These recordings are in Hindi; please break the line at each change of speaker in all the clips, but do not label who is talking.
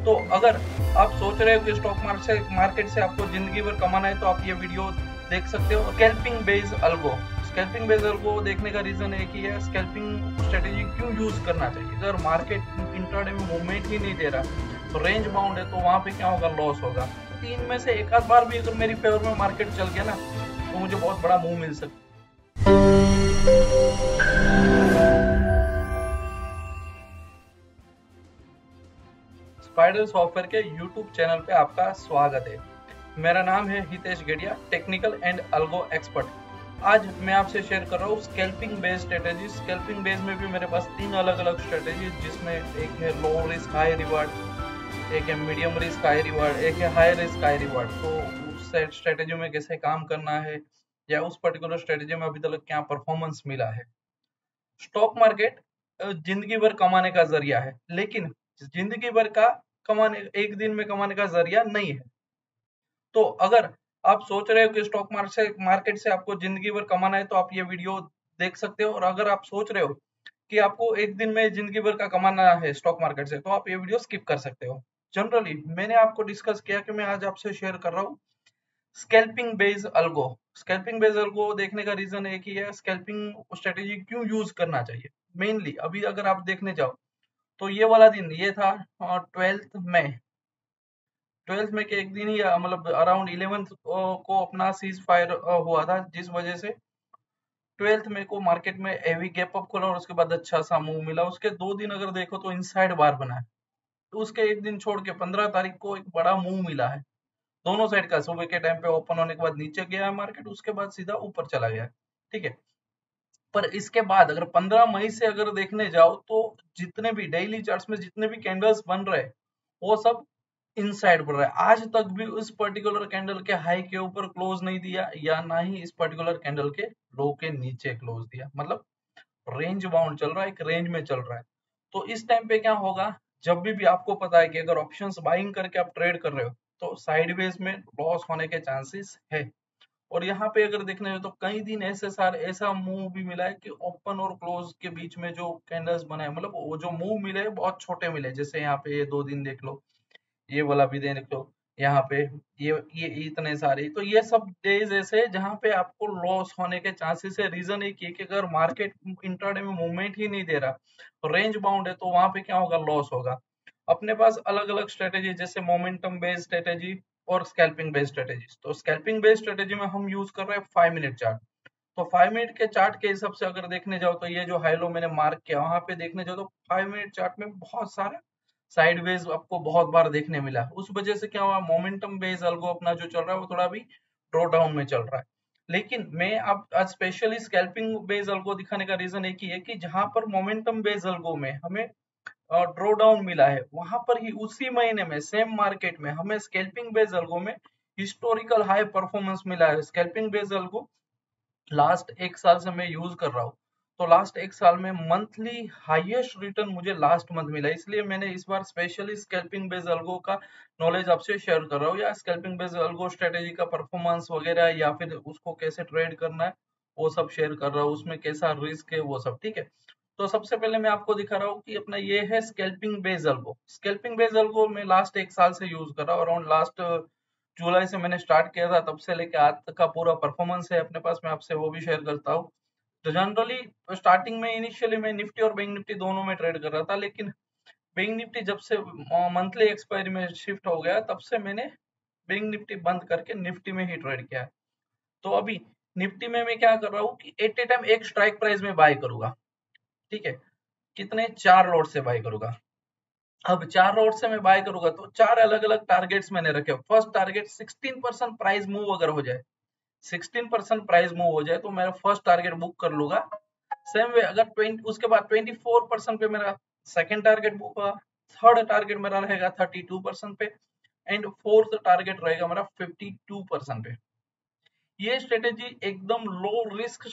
तो अगर आप सोच रहे हो कि स्टॉक मार्केट से आपको जिंदगी भर कमाना है तो आप ये वीडियो देख सकते हो। Scalping based algo, scalping based algo देखने का रीजन एक ही है, स्कैल्पिंग स्ट्रेटेजी क्यों यूज करना चाहिए। अगर मार्केट इंट्राडे में मूवमेंट ही नहीं दे रहा तो रेंज बाउंड है, तो वहां पे क्या होगा, लॉस होगा। तीन में से एक आध बार भी अगर मेरी फेवर में मार्केट चल गया ना तो मुझे बहुत बड़ा मूव मिल सकता है। स्पाइडर सॉफ्टवेयर के यूट्यूब चैनल पे आपका स्वागत है। मेरा नाम है Hitesh Gediya, technical and algo expert. आज मैं आपसे शेयर कर रहा हूँ scalping based strategy. Scalping based में भी मेरे पास 3 अलग अलग स्ट्रेटेजी, जिसमें एक है लो रिस्क हाई रिवार्ड, एक है मीडियम रिस्क हाई रिवार्ड, एक है हाई रिस्क हाई रिवार्ड। तो उस स्ट्रेटेजी में कैसे काम करना है या उस पर्टिकुलर स्ट्रेटेजी में अभी तक क्या परफॉर्मेंस मिला है। स्टॉक मार्केट जिंदगी भर कमाने का जरिया है, लेकिन जिंदगी भर का कमाने, एक दिन में कमाने का जरिया नहीं है। तो अगर आप सोच रहे हो कि स्टॉक मार्केट से आपको जिंदगी भर कमाना है तो आप ये वीडियो देख सकते हो। और अगर आप सोच रहे हो कि आपको एक दिन में जिंदगी भर का कमाना है स्टॉक मार्केट से तो आप ये वीडियो स्किप कर सकते हो। जनरली मैंने आपको डिस्कस किया कि मैं आज आपसे शेयर कर रहा हूँ scalping based algo. Scalping based algo देखने का रीजन एक ही है, स्कैल्पिंग स्ट्रेटेजी क्यों यूज करना चाहिए। मेनली अभी अगर आप देखने जाओ तो ये वाला दिन ये था 12 में के एक दिन ही, मतलब अराउंड 11 को अपना सीज फायर हुआ था, जिस वजह से 12 को मार्केट में हेवी गैप अप खोला और उसके बाद अच्छा सा मूव मिला। उसके 2 दिन अगर देखो तो इनसाइड बार बना है। तो उसके एक दिन छोड़ के 15 तारीख को एक बड़ा मूव मिला है दोनों साइड का। सुबह के टाइम पे ओपन होने के बाद नीचे गया है मार्केट, उसके बाद सीधा ऊपर चला गया। ठीक है, पर इसके बाद अगर 15 मई से अगर देखने जाओ तो जितने भी डेली चार्ट्स में जितने भी कैंडल्स बन रहे हैं वो सब इनसाइड बढ़ रहा है। आज तक भी उस पर्टिकुलर कैंडल के हाई के ऊपर क्लोज नहीं दिया या ना ही इस पर्टिकुलर कैंडल के लो के नीचे क्लोज दिया, मतलब रेंज बाउंड चल रहा है, एक रेंज में चल रहा है। तो इस टाइम पे क्या होगा, जब भी आपको पता है कि अगर ऑप्शंस बाइंग करके आप ट्रेड कर रहे हो तो साइडवेज में लॉस होने के चांसेस है। और यहाँ पे अगर देखने जाए तो कई दिन ऐसे सारे ऐसा मूव भी मिला है कि ओपन और क्लोज के बीच में जो कैंडल्स बने हैं, मतलब वो जो मूव मिले हैं बहुत छोटे मिले। जैसे यहाँ पे ये 2 दिन देख लो, ये वाला भी देख लो, यहाँ पे ये इतने सारे। तो ये सब डेज ऐसे जहाँ पे आपको लॉस होने के चांसेस है। रीजन एक ये कि अगर मार्केट इंट्राडे में मूवमेंट ही नहीं दे रहा, रेंज बाउंड है, तो वहां पे क्या होगा, लॉस होगा। अपने पास अलग अलग स्ट्रेटेजी, जैसे मोमेंटम बेस्ड स्ट्रेटेजी और स्कैल्पिंग बेस्ड स्ट्रेटेजी। तो स्कैल्पिंग बेस्ड स्ट्रेटेजी में हम यूज कर रहे हैं 5 मिनट चार्ट। तो 5 मिनट के चार्ट के हिसाब से अगर देखने जाओ तो ये जो हाई लो मैंने मार्क किया वहां पे देखने जाओ तो 5 मिनट चार्ट में बहुत सारे साइडवेज आपको बहुत बार देखने मिला। उस वजह से क्या हुआ, मोमेंटम बेस्ड अल्गो अपना जो चल रहा है वो थोड़ा भी ड्रॉ डाउन में चल रहा है। लेकिन मैं अब आज स्पेशली स्कैल्पिंग बेस्ड अल्गो दिखाने का रीजन एक ही है कि जहां पर मोमेंटम बेस्ड अल्गो में हमें ड्रॉ डाउन मिला है, वहां पर ही उसी महीने में सेम मार्केट में हमें स्कैल्पिंग बेस्ड अल्गो में हिस्टोरिकल हाई परफॉर्मेंस मिला है। स्कैल्पिंग बेस्ड अल्गो लास्ट 1 साल से मैं यूज कर रहा हूँ, तो लास्ट 1 साल में मंथली हाईएस्ट रिटर्न मुझे लास्ट मंथ मिला। इसलिए मैंने इस बार स्पेशली स्कैल्पिंग बेस्ड अल्गो का नॉलेज आपसे शेयर कर रहा हूँ, या स्कैल्पिंग बेस्ड अल्गो स्ट्रेटेजी का परफॉर्मेंस वगैरह या फिर उसको कैसे ट्रेड करना है वो सब शेयर कर रहा हूँ, उसमें कैसा रिस्क है वो सब। ठीक है, तो सबसे पहले मैं आपको दिखा रहा हूँ कि अपना ये है scalping based algo. Scalping based algo में लास्ट 1 साल से यूज कर रहा हूँ। अराउंड लास्ट जुलाई से मैंने स्टार्ट किया था, तब से लेके आज तक का पूरा परफॉर्मेंस है अपने पास, मैं आपसे वो भी शेयर करता हूँ। तो जनरली स्टार्टिंग में इनिशियली मैं निफ्टी और बैंक निफ्टी दोनों में ट्रेड कर रहा था, लेकिन बैंक निफ्टी जब से मंथली एक्सपायरी में शिफ्ट हो गया तब से मैंने बैंक निफ्टी बंद करके निफ्टी में ही ट्रेड किया है। तो अभी निफ्टी में मैं क्या कर रहा हूँ कि एट ए टाइम एक स्ट्राइक प्राइस में बाय करूंगा। ठीक है, कितने, 4 लॉट से बाय करूंगा। अब 4 लॉट से मैं बाय करूंगा तो 4 अलग अलग टारगेट्स मैंने रखे। फर्स्ट टारगेट 16% प्राइस मूव अगर हो जाए, 16% प्राइस मूव हो जाए तो मेरा फर्स्ट टारगेट बुक कर लूंगा। सेम वे अगर 20 उसके बाद 24% पे मेरा सेकंड टारगेट बुक हुआ, थर्ड टारगेट मेरा रहेगा 32% पे, एंड फोर्थ टारगेट रहेगा मेरा 52% पे। ये स्ट्रेटेजी एकदम लो रिस्क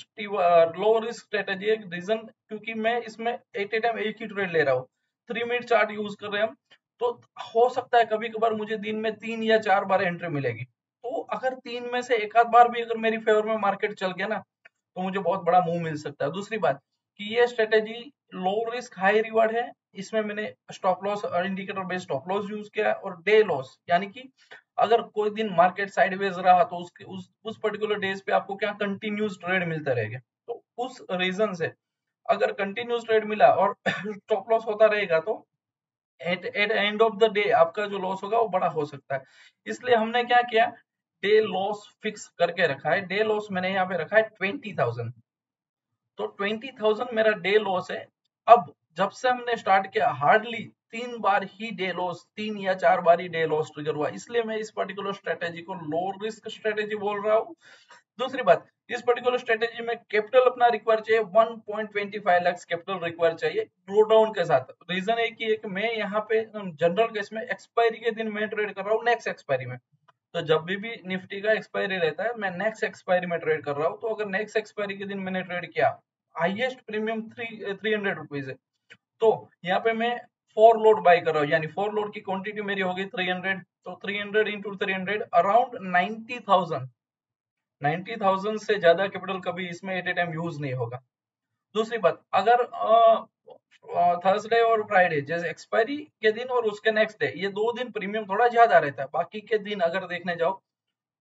स्ट्रेटेजी है। रीजन क्योंकि मैं इसमें एट ए टाइम एक ही ट्रेड ले रहा हूँ, 3 मिनट चार्ट यूज कर रहे हैं हम। तो हो सकता है कभी कभार मुझे दिन में 3 या 4 बार एंट्री मिलेगी। तो अगर 3 में से एक आध बार भी अगर मेरी फेवर में मार्केट चल गया ना तो मुझे बहुत बड़ा मूव मिल सकता है। दूसरी बात कि ये strategy low risk high reward है। इसमें मैंने स्टॉप लॉस और indicator based stop loss use किया है, और डे लॉस यानी कि अगर कोई दिन मार्केट साइडवेज रहा तो उसके उस पर्टिकुलर डेज पे आपको क्या कंटिन्यूस ट्रेड मिलता रहेगा। तो उस रीजन से अगर कंटिन्यूस ट्रेड मिला और स्टॉप लॉस होता रहेगा तो at end of the day आपका जो लॉस होगा वो बड़ा हो सकता है। इसलिए हमने क्या किया, डे लॉस फिक्स करके रखा है। डे लॉस मैंने यहाँ पे रखा है 20,000। तो 20,000 मेरा डे लॉस है। अब जब से हमने स्टार्ट किया हार्डली 3 बार ही डे लॉस, 3 या 4 बार ही डे लॉस ट्रिगर हुआ, इसलिए मैं इस पर्टिकुलर स्ट्रेटेजी को लो रिस्क स्ट्रेटेजी बोल रहा हूँ। दूसरी बात, इस पर्टिकुलर स्ट्रेटेजी में कैपिटल अपना रिक्वायर चाहिए 1.25 लाख कैपिटल रिक्वायर चाहिए ड्रो डाउन के साथ। रीजन एक ही है कि मैं यहाँ पे जनरल केस में एक्सपायरी के दिन मैं ट्रेड कर रहा हूँ, नेक्स्ट एक्सपायरी में। तो जब भी निफ्टी का एक्सपायरी रहता है मैं नेक्स्ट एक्सपायरी में ट्रेड कर रहा हूँ। तो अगर नेक्स्ट एक्सपायरी के दिन मैंने ट्रेड किया, हाईएस्ट प्रीमियम 300 रुपीज है, तो यहाँ पे मैं 4 लोड बाय कर रहा हूँ, यानी 4 लोड की क्वांटिटी मेरी होगी 300। तो 300 इंटू 300 अराउंड 90,000। 90,000 से ज्यादा कैपिटल कभी इसमें एट ए टाइम यूज नहीं होगा। दूसरी बात, अगर थर्सडे और फ्राइडे जैसे एक्सपायरी के दिन और उसके नेक्स्ट डे, ये 2 दिन प्रीमियम थोड़ा ज्यादा रहता है। बाकी के दिन अगर देखने जाओ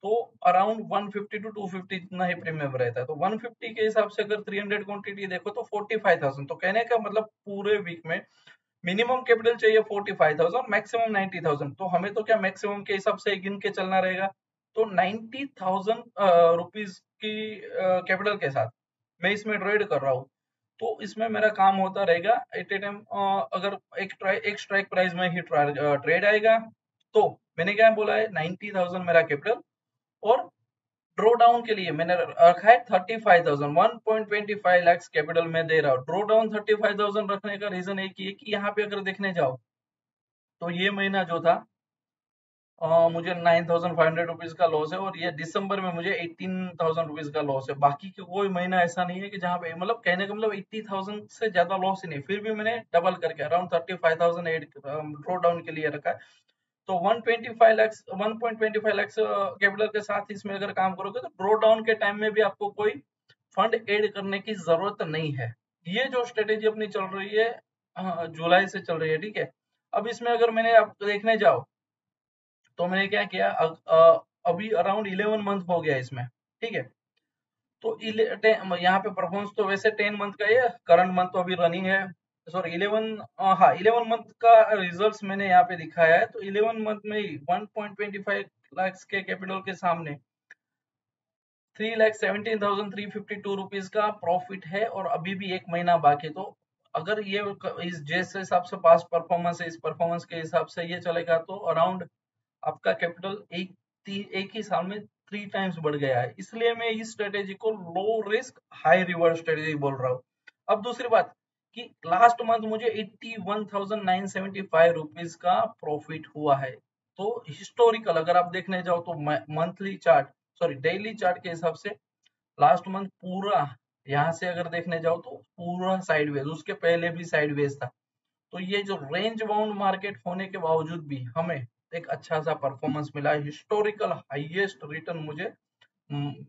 तो अराउंड 150 टू 250 इतना ही प्रीमियम रहता है। तो 150 के हिसाब से अगर 300 क्वांटिटी देखो तो 45,000। तो कहने का मतलब पूरे वीक में मिनिमम कैपिटल चाहिए 45,000, मैक्सिमम 90,000। तो हमें तो क्या मैक्सिमम के हिसाब से गिन के चलना रहेगा। तो 90,000 रुपीज की कैपिटल के साथ मैं इसमें ट्रेड कर रहा हूँ। तो इसमें मेरा काम होता रहेगा एट ए टाइम, अगर एक स्ट्राइक प्राइस में ही ट्रेड आएगा तो मैंने क्या बोला है 90,000 मेरा कैपिटल, और ड्रॉ डाउन के लिए मैंने रखा है 35,000। 1.25 लाख कैपिटल में दे रहा हूँ। ड्रॉ डाउन 35,000 रखने का रीजन एक ही है कि यहाँ पे अगर देखने जाओ तो ये महीना जो था मुझे 9,500 रुपीज का लॉस है, और ये दिसंबर में मुझे 18,000 रुपीज का लॉस है। बाकी के कोई महीना ऐसा नहीं है कि जहाँ पे मतलब कहने का मतलब 80,000 से ज्यादा लॉस ही नहीं, फिर भी मैंने डबल करके अराउंड 35,000 ड्रॉ डाउन के लिए रखा है। तो 125 लाख कैपिटल के साथ इसमें अगर काम करोगे तो ड्रॉ डाउन के टाइम में भी आपको कोई फंड ऐड करने की जरूरत नहीं है। ये जो स्ट्रेटेजी अपनी चल रही है जुलाई से चल रही है, ठीक है। अब इसमें अगर मैंने आप देखने जाओ तो मैंने क्या किया, अभी अराउंड 11 मंथ हो गया इसमें, ठीक है। तो यहाँ पे परफॉर्मेंस तो वैसे 10 मंथ का है, करंट मंथ तो अभी रनिंग है। सॉरी 11, हाँ 11 मंथ का रिजल्ट्स मैंने यहाँ पे दिखाया है। तो 11 मंथ में ही 1.25 लाख के कैपिटल के सामने 3,17,352 रुपीज का प्रॉफिट है, और अभी भी एक महीना बाकी। तो अगर ये इस जैसे हिसाब से पास परफॉर्मेंस है, इस परफॉर्मेंस के हिसाब से ये चलेगा तो अराउंड आपका कैपिटल एक ही साल में 3 टाइम्स बढ़ गया है। इसलिए मैं इस स्ट्रेटेजी को low risk high reward strategy बोल रहा हूँ। अब दूसरी बात कि लास्ट मंथ मुझे 81,975 रुपीज का प्रॉफिट हुआ है। तो हिस्टोरिकल अगर आप देखने जाओ तो monthly chart, sorry daily chart के हिसाब से लास्ट मंथ पूरा, यहाँ से अगर देखने जाओ तो पूरा साइडवेज, उसके पहले भी साइडवेज था। तो ये जो रेंज बाउंड मार्केट होने के बावजूद भी हमें एक अच्छा सा परफॉर्मेंस मिला है। हिस्टोरिकल हाईएस्ट रिटर्न मुझे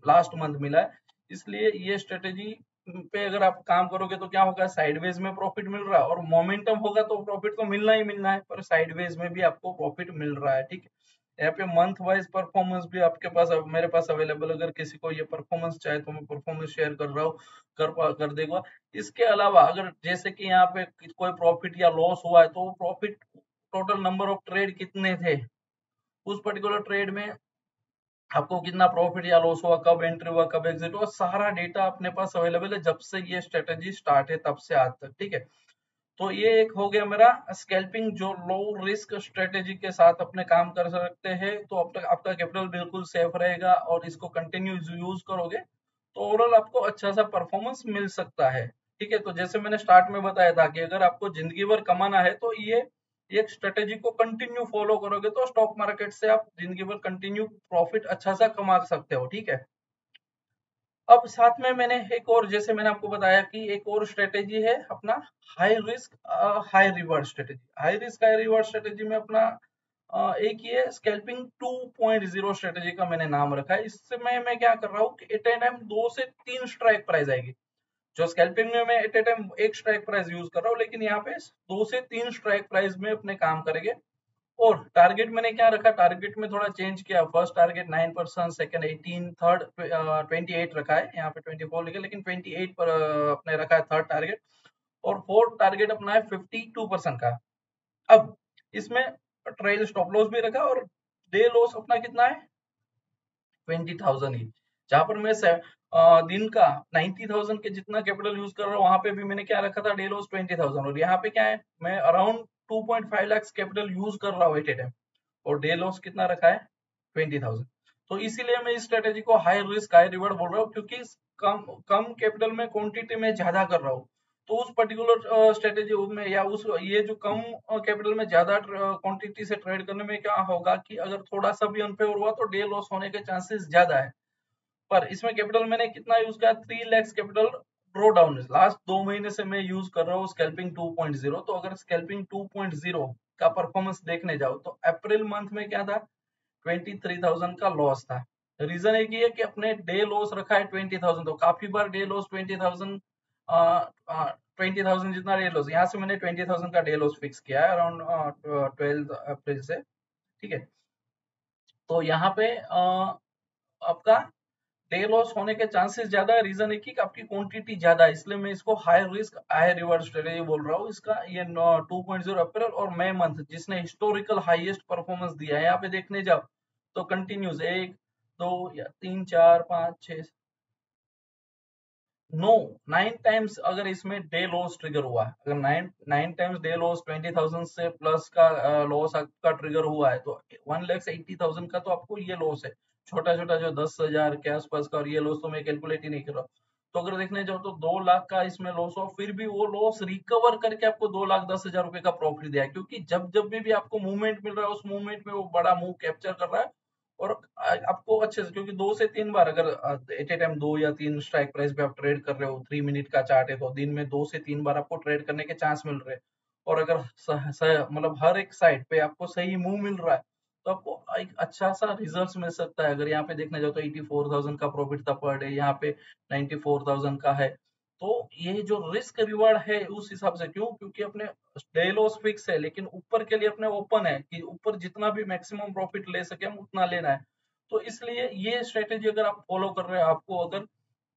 लास्ट मंथ मिला है। इसलिए ये स्ट्रेटेजी पे अगर आप काम करोगे तो क्या होगा, साइडवेज में प्रॉफिट मिल रहा है, और मोमेंटम होगा तो प्रॉफिट तो मिलना ही मिलना है, पर साइडवेज में भी आपको प्रॉफिट मिल रहा है, ठीक है। यहाँ पे मंथ वाइज परफॉर्मेंस भी आपके पास, मेरे पास अवेलेबल, अगर किसी को ये परफॉर्मेंस चाहे तो मैं परफॉर्मेंस शेयर कर रहा हूँ, कर देगा। इसके अलावा अगर जैसे कि यहाँ पे कोई प्रॉफिट या लॉस हुआ है तो profit total number of trade कितने थे उस पर्टिकुलर ट्रेड में, आपको कितना प्रॉफिट या लॉस हुआ, कब एंट्री हुआ, कब एग्जिट हुआ, सारा डेटा अपने पास अवेलेबल है जब से ये स्ट्रेटेजी स्टार्ट है तब से आज तक, ठीक है। तो ये एक हो गया मेरा स्कैल्पिंग, जो लो रिस्क स्ट्रेटेजी के साथ अपने काम कर सकते हैं। तो अब तक आपका कैपिटल बिल्कुल सेफ रहेगा, और इसको कंटिन्यू यूज करोगे तो ओवरऑल आपको अच्छा सा परफॉर्मेंस मिल सकता है, ठीक है। तो जैसे मैंने स्टार्ट में बताया था कि अगर आपको जिंदगी भर कमाना है तो ये एक स्ट्रेटेजी को कंटिन्यू फॉलो करोगे तो स्टॉक मार्केट से आप जिंदगी भर कंटिन्यू प्रॉफिट अच्छा सा कमा सकते हो, ठीक है। अब साथ में मैंने एक और, जैसे मैंने आपको बताया कि एक और स्ट्रेटेजी है अपना high risk high reward strategy. High risk high reward strategy में अपना एक ये स्कैल्पिंग 2.0 स्ट्रेटेजी का मैंने नाम रखा है। इससे मैं क्या कर रहा हूँ कि एट ए टाइम 2 से 3 स्ट्राइक प्राइस आएगी। जो स्कैल्पिंग में मैं एट ए टाइम एक स्ट्राइक प्राइस यूज कर रहा हूँ, लेकिन यहाँ पे 2 से 3 स्ट्राइक प्राइस में अपने काम करेंगे। और टारगेट मैंने क्या रखा, टारगेट में थोड़ा चेंज किया। फर्स्ट टारगेट 9%, सेकंड 18, थर्ड 28 रखा है, यहाँ पे 24 लिखा, लेकिन 28 पर अपने रखा है थर्ड टारगेट। और फोर्थ टारगेट अपना है 52% का। अब इसमें ट्रेल स्टॉप लॉस भी रखा और डे लॉस अपना कितना है 20,000 ही। जहां पर मैं दिन का 90,000 के जितना कैपिटल यूज कर रहा हूँ, वहां पे भी मैंने क्या रखा था, डे लॉस 20,000। और यहाँ पे क्या है, मैं अराउंड 2.5 लाख कैपिटल यूज कर रहा हूँ एट ए टाइम, और डे लॉस कितना रखा है 20,000। तो इसीलिए मैं इस स्ट्रेटेजी को हाई रिस्क हाई रिवॉर्ड बोल रहा हूँ, क्योंकि कम कम कैपिटल में क्वांटिटी में ज्यादा कर रहा हूँ। तो उस पर्टिकुलर स्ट्रेटेजी में, या उस ये जो कम कैपिटल में ज्यादा क्वांटिटी से ट्रेड करने में क्या होगा कि अगर थोड़ा सा भी अनफेवर हुआ तो डे लॉस होने के चांसेस ज्यादा है। पर इसमें कैपिटल मैंने कितना यूज किया, 3 lakh capital draw down last 2 महीने से मैं यूज कर रहा हूँ स्कैल्पिंग 2.0। तो अगर स्कैल्पिंग 2.0 का परफॉर्मेंस देखने जाओ तो अप्रैल मंथ में क्या था, 23,000 का लॉस था। रीजन एक ही है कि अपने डे लॉस रखा है 20,000, तो काफी बार डे लॉस 20,000, 20,000 जितना डे लॉस, यहाँ से मैंने 20,000 का डे लॉस फिक्स किया है अराउंड 12 अप्रैल से। ठीक है, तो यहाँ पे आपका डे लॉस होने के चांसेस ज्यादा है। रीजन है कि आपकी क्वांटिटी ज्यादा है, इसलिए मैं इसको high risk high reward strategy बोल रहा हूँ। इसका ये 2.0 अप्रैल और मई मंथ जिसने हिस्टोरिकल हाईएस्ट परफॉर्मेंस दिया है, यहाँ पे देखने जाओ तो कंटिन्यूस 1 2 या 3 4 5 6 नो 9 टाइम्स अगर इसमें डे लॉस ट्रिगर हुआ है, अगर 9 टाइम्स डे लॉस 20,000 से प्लस का लॉस आपका ट्रिगर हुआ है, तो 1,80,000 का तो आपको ये लॉस है। छोटा छोटा जो 10,000 के आसपास का, और ये लॉस तो मैं कैलकुलेट ही नहीं कर रहा। तो अगर देखने जाओ तो 2 लाख का इसमें लॉस हो, फिर भी वो लॉस रिकवर करके आपको 2,10,000 रुपए का प्रॉफिट दिया है, क्योंकि जब जब भी आपको मूवमेंट मिल रहा है, उस मूवमेंट में वो बड़ा मूव कैप्चर कर रहा है। और आपको अच्छे से, क्योंकि 2 से 3 बार अगर एट ए टाइम 2 या 3 स्ट्राइक प्राइस पे आप ट्रेड कर रहे हो, 3 मिनट का चार्ट है, तो दिन में 2 से 3 बार आपको ट्रेड करने के चांस मिल रहे हैं। और अगर मतलब हर एक साइड पे आपको सही मूव मिल रहा है, तो आपको एक अच्छा सा रिजल्ट मिल सकता है। अगर यहाँ पे देखने जाओ तो 84,000 का प्रॉफिट था पर डे, यहाँ पे 94,000 का है। तो ये जो रिस्क रिवार्ड है उस हिसाब से, क्यों, क्योंकि अपने डे लॉस फिक्स है, लेकिन ऊपर के लिए अपने ओपन है कि ऊपर जितना भी मैक्सिमम प्रॉफिट ले सके हम उतना लेना है। तो इसलिए ये स्ट्रेटेजी अगर आप फॉलो कर रहे हो, आपको अगर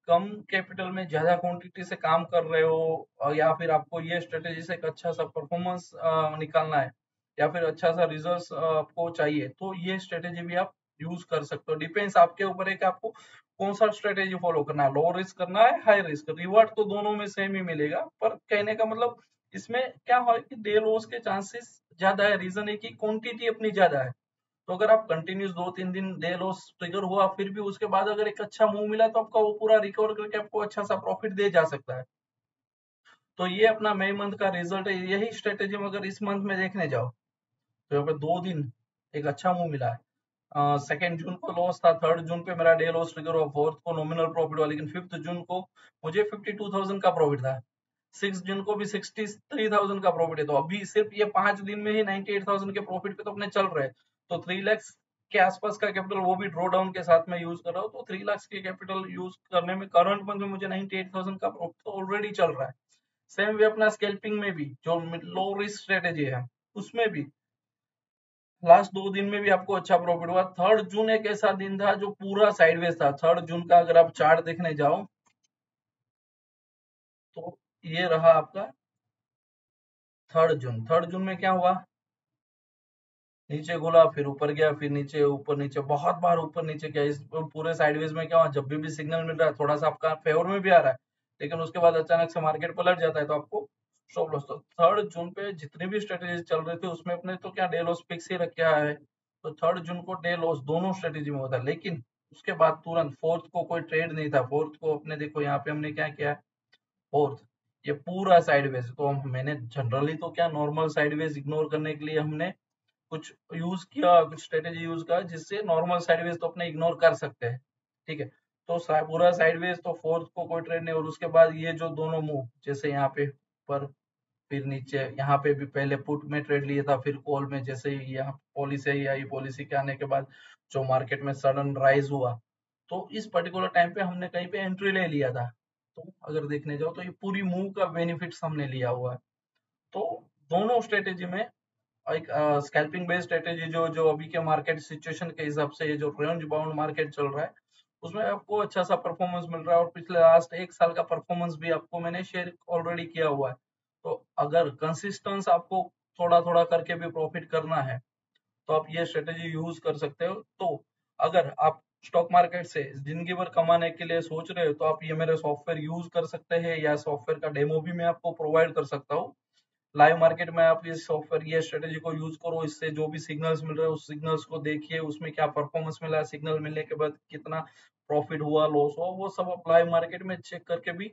कम कैपिटल में ज्यादा क्वांटिटी से काम कर रहे हो, या फिर आपको ये स्ट्रेटेजी से एक अच्छा सा परफॉर्मेंस निकालना है, या फिर अच्छा सा रिजल्ट आपको चाहिए, तो ये स्ट्रेटेजी भी आप यूज कर सकते हो। डिपेंड्स आपके ऊपर है कि आपको कौन सा स्ट्रेटेजी फॉलो करना है, लो रिस्क करना है हाई रिस्क। रिवॉर्ड तो दोनों में सेम ही मिलेगा, पर कहने का मतलब इसमें क्या हो कि डे लॉस के चांसेस ज्यादा है। रीजन है कि क्वांटिटी अपनी ज्यादा है। तो अगर आप कंटिन्यूस 2 3 दिन डे लॉस ट्रिगर हुआ, फिर भी उसके बाद अगर एक अच्छा मूव मिला, तो आपका वो पूरा रिकवर करके आपको अच्छा सा प्रॉफिट दे जा सकता है। तो ये अपना मई मंथ का रिजल्ट है। यही स्ट्रेटेजी में अगर इस मंथ में देखने जाओ तो यहाँ पे 2 दिन एक अच्छा मूव मिला है। 2 जून को लॉस था, 3 जून पे मेरा डे लॉस ट्रिगर हुआ, 4th को नॉमिनल प्रॉफिट हुआ, लेकिन 5th जून को मुझे 52,000 का प्रॉफिट था। 6 जून को भी 63,000 का प्रॉफिट है। तो अभी सिर्फ ये 5 दिन में ही 98,000 के प्रॉफिट पे तो अपने चल रहे हैं। तो 3 लाख के आसपास का कैपिटल, वो भी ड्रॉ डाउन के साथ में यूज कर रहा हूँ। तो 3 लाख के कैपिटल यूज करने में करंट मंथ में मुझे 98,000 का प्रॉफिट तो ऑलरेडी चल रहा है। सेम वे अपना स्कैल्पिंग में भी जो लो रिस्क स्ट्रेटेजी है, उसमें भी लास्ट 2 दिन में भी आपको अच्छा प्रॉफिट हुआ। 3rd जून एक ऐसा दिन था जो पूरा साइडवेज था। 3rd जून का अगर आप चार्ट देखने जाओ तो ये रहा आपका 3rd जून। 3rd जून में क्या हुआ, नीचे घुला, फिर ऊपर गया, फिर नीचे, ऊपर नीचे, बहुत बार ऊपर नीचे गया। इस पूरे साइडवेज में क्या हुआ, जब भी सिग्नल मिल रहा है थोड़ा सा आपका फेवर में भी आ रहा है, लेकिन उसके बाद अचानक से मार्केट पलट जाता है, तो आपको स्टॉप लॉस। तो 3rd जून पे जितनी भी स्ट्रेटेजी चल रही थी उसमें अपने तो क्या डे लॉस फिक्स ही रखा है। तो 3rd जून को डे लॉस दोनों स्ट्रेटेजी में होता है, लेकिन उसके बाद तुरंत 4th को कोई ट्रेड नहीं था। 4th को अपने देखो यहाँ पे हमने क्या किया है, 4th ये पूरा साइडवेज। तो मैंने जनरली तो क्या नॉर्मल साइडवेज इग्नोर करने के लिए हमने कुछ यूज किया, कुछ स्ट्रेटेजी यूज किया जिससे नॉर्मल साइडवेज तो अपने इग्नोर कर सकते हैं। ठीक है, तो पूरा साइडवेज तो 4th को कोई ट्रेड नहीं। और उसके बाद ये जो दोनों मूव, जैसे यहाँ पे पर, फिर नीचे, यहाँ पे भी पहले पुट में ट्रेड लिया था, फिर कॉल में, जैसे ही यहाँ पॉलिसी आई, पॉलिसी के आने के बाद जो मार्केट में सडन राइज हुआ, तो इस पर्टिकुलर टाइम पे हमने कहीं पे एंट्री ले लिया था। तो अगर देखने जाओ तो ये पूरी मूव का बेनिफिट्स हमने लिया हुआ है। तो दोनों स्ट्रेटेजी में एक स्कैल्पिंग बेस्ड स्ट्रेटेजी जो जो अभी के मार्केट सिचुएशन के हिसाब से ये जो रेंज बाउंड मार्केट चल रहा है उसमें आपको अच्छा सा परफॉर्मेंस मिल रहा है, और पिछले लास्ट एक साल का परफॉर्मेंस भी आपको मैंने शेयर ऑलरेडी किया हुआ है। तो अगर कंसिस्टेंस आपको थोड़ा थोड़ा करके भी प्रॉफिट करना है तो आप ये स्ट्रेटेजी यूज कर सकते हो। तो अगर आप स्टॉक मार्केट से जिंदगी भर कमाने के लिए सोच रहे हो तो आप ये मेरे सॉफ्टवेयर यूज कर सकते हैं, या सॉफ्टवेयर का डेमो भी मैं आपको प्रोवाइड कर सकता हूँ। लाइव मार्केट में आप इस सॉफ्टवेयर ये स्ट्रेटेजी को यूज करो, इससे जो भी सिग्नल्स मिल रहे हैं उस सिग्नल्स को देखिए, उसमें क्या परफॉर्मेंस मिला है, सिग्नल मिलने के बाद कितना प्रॉफिट हुआ लॉस हुआ, वो सब आप लाइव मार्केट में चेक करके भी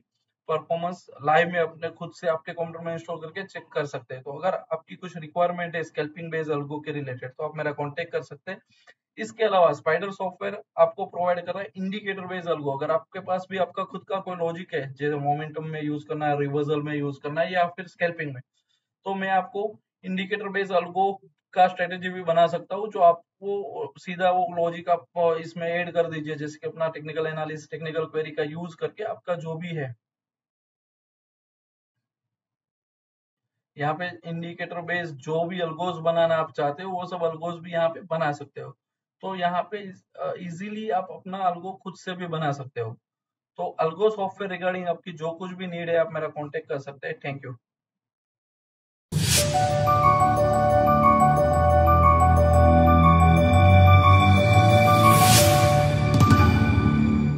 परफॉर्मेंस लाइव में अपने खुद से आपके कंप्यूटर में इंस्टॉल करके चेक कर सकते हैं। तो अगर आपकी कुछ रिक्वायरमेंट है स्कैल्पिंग बेस्ड अल्गो के रिलेटेड तो आप मेरा कॉन्टेक्ट कर सकते हैं। इसके अलावा स्पाइडर सॉफ्टवेयर आपको प्रोवाइड कर रहा है इंडिकेटर बेस्ड अल्गो। अगर आपके पास भी आपका खुद का कोई लॉजिक है जैसे मोमेंटम में यूज करना है, रिवर्सल में यूज करना है, या फिर स्कैल्पिंग में, तो मैं आपको इंडिकेटर बेस्ड अल्गो का स्ट्रेटेजी भी बना सकता हूँ, जो आपको सीधा वो लॉजिक आप इसमें ऐड कर दीजिए, जैसे कि अपना टेक्निकल एनालिसिस टेक्निकल क्वेरी का यूज करके आपका जो भी है यहाँ पे इंडिकेटर बेस्ड जो भी अल्गोस बनाना आप चाहते हो वो सब अल्गोस भी यहाँ पे बना सकते हो। तो यहाँ पे इजीली आप अपना अल्गो खुद से भी बना सकते हो। तो अल्गो सॉफ्टवेयर रिगार्डिंग आपकी जो कुछ भी नीड है आप मेरा कांटेक्ट कर सकते हैं। Thank you.